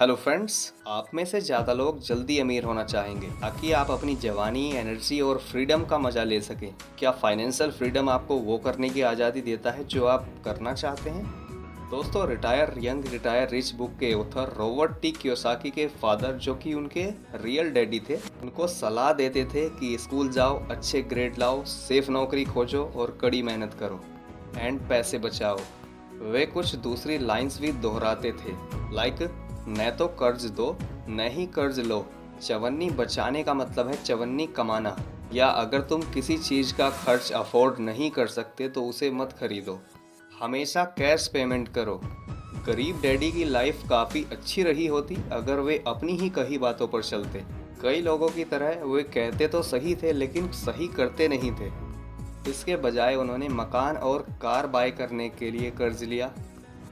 Hello friends, आप में से ज़्यादा लोग जल्दी अमीर होना चाहेंगे ताकि आप अपनी जवानी, एनर्जी और फ्रीडम का मज़ा ले सकें। क्या फाइनेंशियल फ्रीडम आपको वो करने की आज़ादी देता है जो आप करना चाहते हैं? दोस्तों, retire young retire rich book के ऑथर रॉबर्ट टी कियोसाकी के फादर, जो कि उनके रियल डैडी थे, उनको सलाह देते थे कि स्कूल जाओ, अच्छे ग्रेड लाओ, सेफ नौकरी खोजो और कड़ी मेहनत करो एंड पैसे बचाओ। वे कुछ दूसरी लाइंस भी दोहराते थे, लाइक न तो कर्ज दो न ही कर्ज लो, चवन्नी बचाने का मतलब है चवन्नी कमाना, या अगर तुम किसी चीज़ का खर्च अफोर्ड नहीं कर सकते तो उसे मत खरीदो, हमेशा कैश पेमेंट करो। गरीब डैडी की लाइफ काफ़ी अच्छी रही होती अगर वे अपनी ही कही बातों पर चलते। कई लोगों की तरह वे कहते तो सही थे लेकिन सही करते नहीं थे। इसके बजाय उन्होंने मकान और कार बाय करने के लिए कर्ज लिया।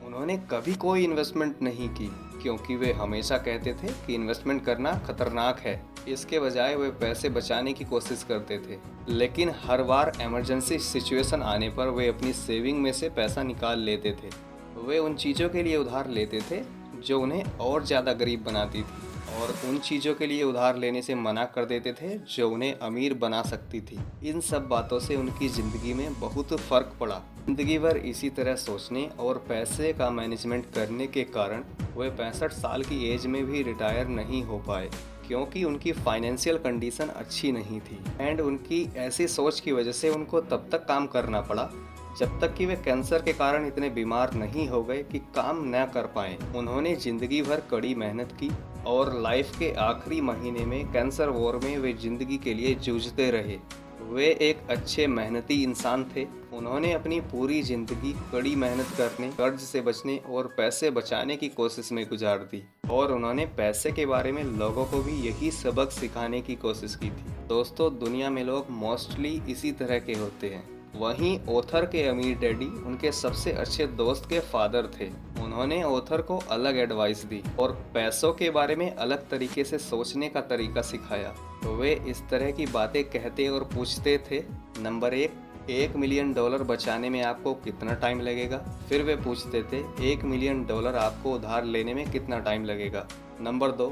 उन्होंने कभी कोई इन्वेस्टमेंट नहीं की क्योंकि वे हमेशा कहते थे कि इन्वेस्टमेंट करना खतरनाक है। इसके बजाय वे पैसे बचाने की कोशिश करते थे, लेकिन हर बार इमरजेंसी सिचुएशन आने पर वे अपनी सेविंग में से पैसा निकाल लेते थे। वे उन चीज़ों के लिए उधार लेते थे जो उन्हें और ज़्यादा गरीब बनाती थी, और उन चीज़ों के लिए उधार लेने से मना कर देते थे जो उन्हें अमीर बना सकती थी। इन सब बातों से उनकी ज़िंदगी में बहुत फ़र्क पड़ा। ज़िंदगी भर इसी तरह सोचने और पैसे का मैनेजमेंट करने के कारण वे 65 साल की एज में भी रिटायर नहीं हो पाए, क्योंकि उनकी फाइनेंशियल कंडीशन अच्छी नहीं थी एंड उनकी ऐसी सोच की वजह से उनको तब तक काम करना पड़ा जब तक कि वे कैंसर के कारण इतने बीमार नहीं हो गए कि काम न कर पाए। उन्होंने जिंदगी भर कड़ी मेहनत की और लाइफ के आखिरी महीने में कैंसर वॉर में वे जिंदगी के लिए जूझते रहे। वे एक अच्छे मेहनती इंसान थे। उन्होंने अपनी पूरी जिंदगी कड़ी मेहनत करने, कर्ज से बचने और पैसे बचाने की कोशिश में गुजार दी, और उन्होंने पैसे के बारे में लोगों को भी यही सबक सिखाने की कोशिश की थी। दोस्तों, दुनिया में लोग मोस्टली इसी तरह के होते हैं। वहीं ऑथर के अमीर डैडी उनके सबसे अच्छे दोस्त के फादर थे। उन्होंने ऑथर को अलग एडवाइस दी और पैसों के बारे में अलग तरीके से सोचने का तरीका सिखाया। तो वे इस तरह की बातें कहते और पूछते थे। नंबर 1 मिलियन डॉलर बचाने में आपको कितना टाइम लगेगा? फिर वे पूछते थे $1 मिलियन आपको उधार लेने में कितना टाइम लगेगा? नंबर 2,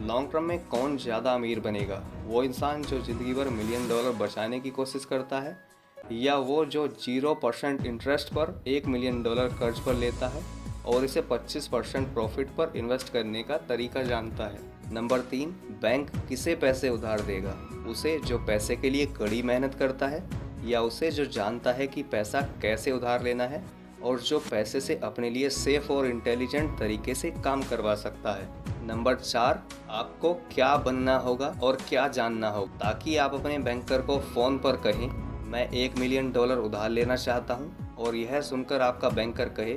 लॉन्ग टर्म में कौन ज़्यादा अमीर बनेगा, वो इंसान जो ज़िंदगी भर $1 मिलियन बचाने की कोशिश करता है, या वो जो 0% इंटरेस्ट पर $1 मिलियन कर्ज पर लेता है और इसे 25% प्रॉफिट पर इन्वेस्ट करने का तरीका जानता है? नंबर 3, बैंक किसे पैसे उधार देगा? उसे जो पैसे के लिए कड़ी मेहनत करता है, या उसे जो जानता है कि पैसा कैसे उधार लेना है और जो पैसे से अपने लिए सेफ और इंटेलिजेंट तरीके से काम करवा सकता है? नंबर 4, आपको क्या बनना होगा और क्या जानना होगा ताकि आप अपने बैंकर को फ़ोन पर कहें, मैं $1 मिलियन उधार लेना चाहता हूं, और यह सुनकर आपका बैंकर कहे,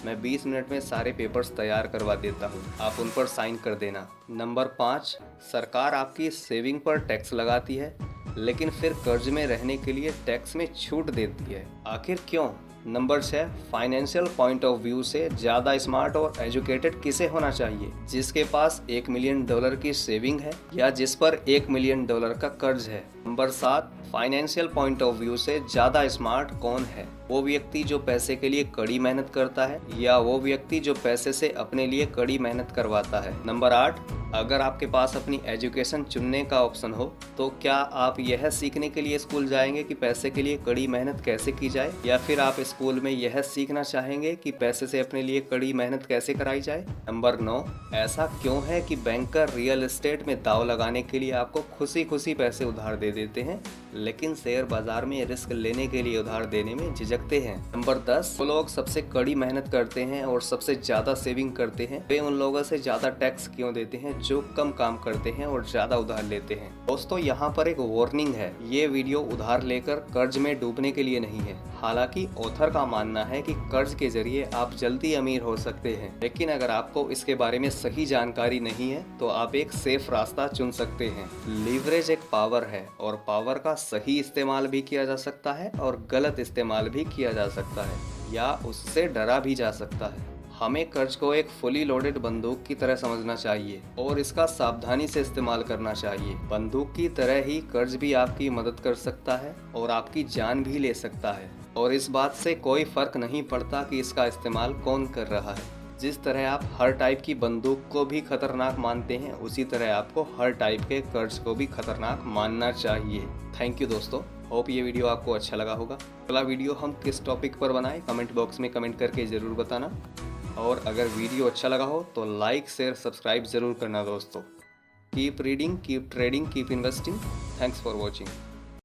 मैं 20 मिनट में सारे पेपर्स तैयार करवा देता हूं, आप उन पर साइन कर देना। नंबर 5, सरकार आपकी सेविंग पर टैक्स लगाती है लेकिन फिर कर्ज में रहने के लिए टैक्स में छूट देती है। आखिर क्यों? Number 6, financial point of view से ज़्यादा स्मार्ट और एजुकेटेड किसे होना चाहिए? जिसके पास $1 मिलियन की सेविंग है या जिस पर $1 मिलियन का कर्ज है? Number 7, financial point of view से ज़्यादा स्मार्ट कौन है? वो व्यक्ति जो पैसे के लिए कड़ी मेहनत करता है या वो व्यक्ति जो पैसे से अपने लिए कड़ी मेहनत करवाता है? नंबर 8, अगर आपके पास अपनी एजुकेशन चुनने का ऑप्शन हो तो क्या आप यह सीखने के लिए स्कूल जाएंगे कि पैसे के लिए कड़ी मेहनत कैसे की जाए, या फिर आप स्कूल में यह सीखना चाहेंगे कि पैसे से अपने लिए कड़ी मेहनत कैसे कराई जाए? नंबर 9, ऐसा क्यों है कि बैंकर रियल एस्टेट में दाव लगाने के लिए आपको खुशी खुशी पैसे उधार दे देते हैं लेकिन शेयर बाजार में रिस्क लेने के लिए उधार देने में झिझकते हैं? नंबर 10, वो लोग सबसे कड़ी मेहनत करते हैं और सबसे ज्यादा सेविंग करते हैं, वे उन लोगों से ज्यादा टैक्स क्यों देते हैं जो कम काम करते हैं और ज्यादा उधार लेते हैं? दोस्तों, यहाँ पर एक वार्निंग है, ये वीडियो उधार लेकर कर्ज में डूबने के लिए नहीं है। हालांकि ऑथर का मानना है कि कर्ज के जरिए आप जल्दी अमीर हो सकते हैं, लेकिन अगर आपको इसके बारे में सही जानकारी नहीं है तो आप एक सेफ रास्ता चुन सकते हैं। लीवरेज एक पावर है और पावर का सही इस्तेमाल भी किया जा सकता है और गलत इस्तेमाल भी किया जा सकता है, या उससे डरा भी जा सकता है। हमें कर्ज को एक फुली लोडेड बंदूक की तरह समझना चाहिए और इसका सावधानी से इस्तेमाल करना चाहिए। बंदूक की तरह ही कर्ज भी आपकी मदद कर सकता है और आपकी जान भी ले सकता है, और इस बात से कोई फर्क नहीं पड़ता कि इसका इस्तेमाल कौन कर रहा है। जिस तरह आप हर टाइप की बंदूक को भी खतरनाक मानते हैं, उसी तरह आपको हर टाइप के कर्ज को भी खतरनाक मानना चाहिए। थैंक यू दोस्तों, होप ये वीडियो आपको अच्छा लगा होगा। अगला वीडियो हम किस टॉपिक पर बनाएं, कमेंट बॉक्स में कमेंट करके ज़रूर बताना। और अगर वीडियो अच्छा लगा हो तो लाइक शेयर सब्सक्राइब ज़रूर करना दोस्तों। Keep reading, keep trading, keep investing. Thanks for watching.